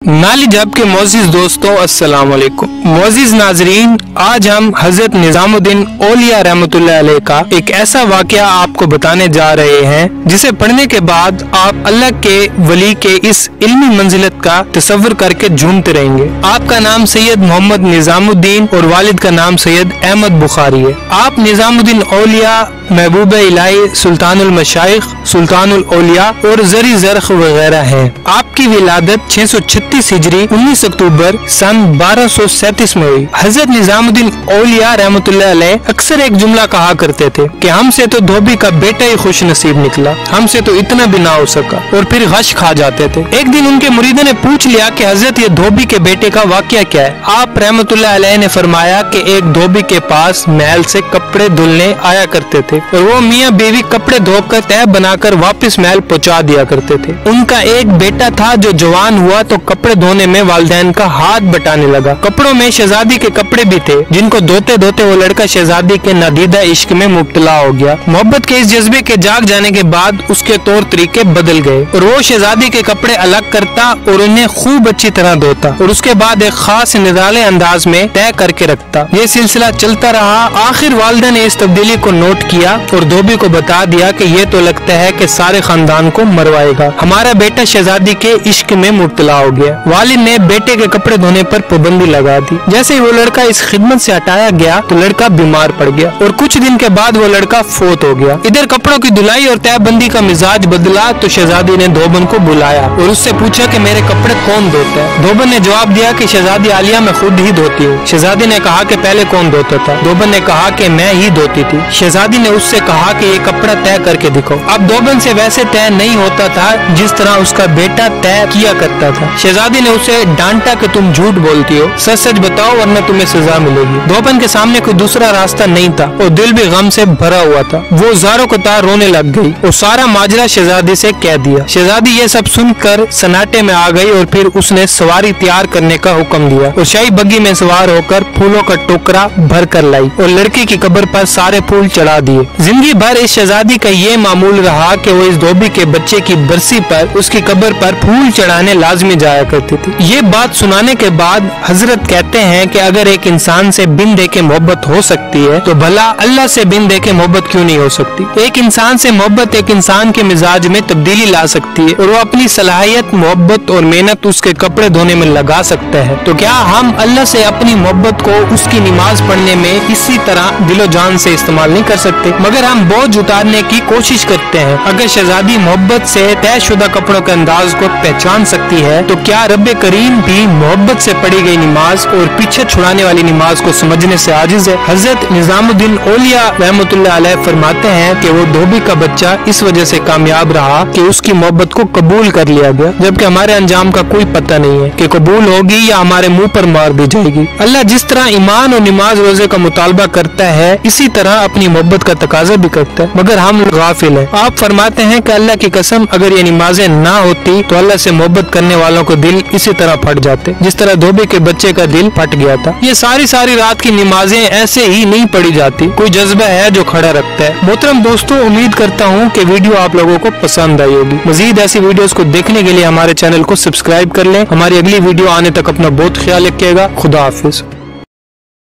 नाली जब के मोअज़्ज़िज़ दोस्तों अस्सलाम वालेकुम। मोअज़्ज़िज़ नाज़रीन, आज हम हज़रत निज़ामुद्दीन औलिया रहमतुल्लाह अलैह का एक ऐसा वाक़या आपको बताने जा रहे हैं जिसे पढ़ने के बाद आप अल्लाह के वली के इस इल्मी मंजिलत का तसव्वुर करके झूमते रहेंगे। आपका नाम सैयद मोहम्मद निज़ामुद्दीन और वालिद का नाम सैयद अहमद बुखारी है। आप निज़ामुद्दीन औलिया, महबूब इलाही, सुल्तानुल मशाइख, सुल्तानुल औलिया और ज़री ज़र्ख वगैरह हैं। आपकी विलादत 636 हिजरी 19 अक्टूबर सन 1237 में हुई। हजरत निज़ामुद्दीन औलिया रहमतुल्लाह अलैह अक्सर एक जुमला कहा करते थे कि हमसे तो धोबी का बेटा ही खुश नसीब निकला, हमसे तो इतना भी ना हो सका, और फिर गश खा जाते थे। एक दिन उनके मुरीदों ने पूछ लिया कि हजरत ये धोबी के बेटे का वाकया क्या है। आप रहमतुल्लाह अलैह ने फरमाया कि एक धोबी के पास महल से कपड़े धुलने आया करते थे और वो मियाँ बीवी कपड़े धोकर तह बनाकर वापस महल पहुँचा दिया करते थे। उनका एक बेटा था जो जवान हुआ तो कपड़े धोने में वालिदैन का हाथ बटाने लगा। कपड़ों में शहजादी के कपड़े भी थे जिनको धोते धोते वो लड़का शहजादी के नादीदा इश्क में मुब्तला हो गया। मोहब्बत के इस जज्बे के जाग जाने के बाद उसके तौर तरीके बदल गए और वो शहजादी के कपड़े अलग करता और उन्हें खूब अच्छी तरह धोता और उसके बाद एक खास निराले अंदाज में तय करके रखता। ये सिलसिला चलता रहा। आखिर वालिदा ने इस तब्दीली को नोट किया और धोबी को बता दिया कि ये तो लगता है कि सारे खानदान को मरवाएगा, हमारा बेटा शहजादी के इश्क में मुब्तला हो गया। वालिद ने बेटे के कपड़े धोने पर पाबंदी लगा दी। जैसे ही वो लड़का इस खिदमत से हटाया गया तो लड़का बीमार पड़ गया और कुछ दिन के बाद वो लड़का फोत हो गया। इधर कपड़ों की धुलाई और तहबंदी का मिजाज बदला तो शहजादी ने धोबन को बुलाया और उससे पूछा कि मेरे कपड़े कौन धोता है। धोबन ने जवाब दिया कि शहजादी आलिया मैं खुद ही धोती हूँ। शहजादी ने कहा कि पहले कौन धोता था। धोबन ने कहा कि मैं ही धोती थी। शहजादी ने उससे कहा कि ये कपड़ा तय करके दिखाओ। अब धोबन से वैसे तय नहीं होता था जिस तरह उसका बेटा तय किया करता था। शहजादी ने उसे डांटा कि तुम झूठ बोलती हो, सच सच बताओ वरना तुम्हें सजा मिलेगी। धोबन के सामने कोई दूसरा रास्ता नहीं था और दिल भी गम से भरा हुआ था। वो ज़ारो कतार रोने लग गई और सारा माजरा शहजादी से कह दिया। शहजादी ये सब सुनकर सन्नाटे में आ गई और फिर उसने सवारी तैयार करने का हुक्म दिया और शाही बग्गी में सवार होकर फूलों का टोकरा भर कर लाई और लड़की की कब्र पर सारे फूल चढ़ा दिए। जिंदगी भर इस शहजादी का ये मामूल रहा कि वो इस धोबी के बच्चे की बरसी पर उसकी कब्र पर फूल चढ़ाने लाजमी जाया करती थी। ये बात सुनाने के बाद हजरत कहते हैं कि अगर एक इंसान से बिन देखे मोहब्बत हो सकती है तो भला अल्लाह से बिन देखे मोहब्बत क्यों नहीं हो सकती। एक इंसान से मोहब्बत एक इंसान के मिजाज में तब्दीली ला सकती है और वो अपनी सलाहियत, मोहब्बत और मेहनत उसके कपड़े धोने में लगा सकता है। तो क्या हम अल्लाह से अपनी मोहब्बत को उसकी नमाज पढ़ने में इसी तरह दिलो जान से इस्तेमाल नहीं कर सकते, मगर हम बोझ उतारने की कोशिश करते हैं। अगर शहजादी मोहब्बत से तयशुदा कपड़ों के अंदाज को पहचान सकती है तो क्या रब करीम भी मोहब्बत से पढ़ी गई नमाज और पीछे छुड़ाने वाली नमाज को समझने से आजिज है। हजरत निज़ामुद्दीन औलिया रहमतुल्लाह अलैह फरमाते हैं कि वो धोबी का बच्चा इस वजह से कामयाब रहा कि उसकी मोहब्बत को कबूल कर लिया गया, जबकि हमारे अंजाम का कोई पता नहीं है कि कबूल होगी या हमारे मुंह पर मार दी जाएगी। अल्लाह जिस तरह ईमान और नमाज रोजे का मुतालबा करता है इसी तरह अपनी मोहब्बत का तकाजा भी करता है, मगर हम गाफिल हैं। आप फरमाते हैं कि अल्लाह की कसम अगर ये नमाजें ना होती तो अल्लाह से मोहब्बत करने वालों को दिल इसी तरह फट जाते जिस तरह धोबी के बच्चे का दिल फट गया था। ये सारी रात की नमाजें ऐसे ही नहीं पढ़ी जाती, कोई जज्बा है जो खड़ा रखता है। मोहतरम दोस्तों, उम्मीद करता हूँ कि वीडियो आप लोगों को पसंद आई होगी। मजीद ऐसी वीडियोस को देखने के लिए हमारे चैनल को सब्सक्राइब कर लें। हमारी अगली वीडियो आने तक अपना बहुत ख्याल रखिएगा। खुदा हाफिज।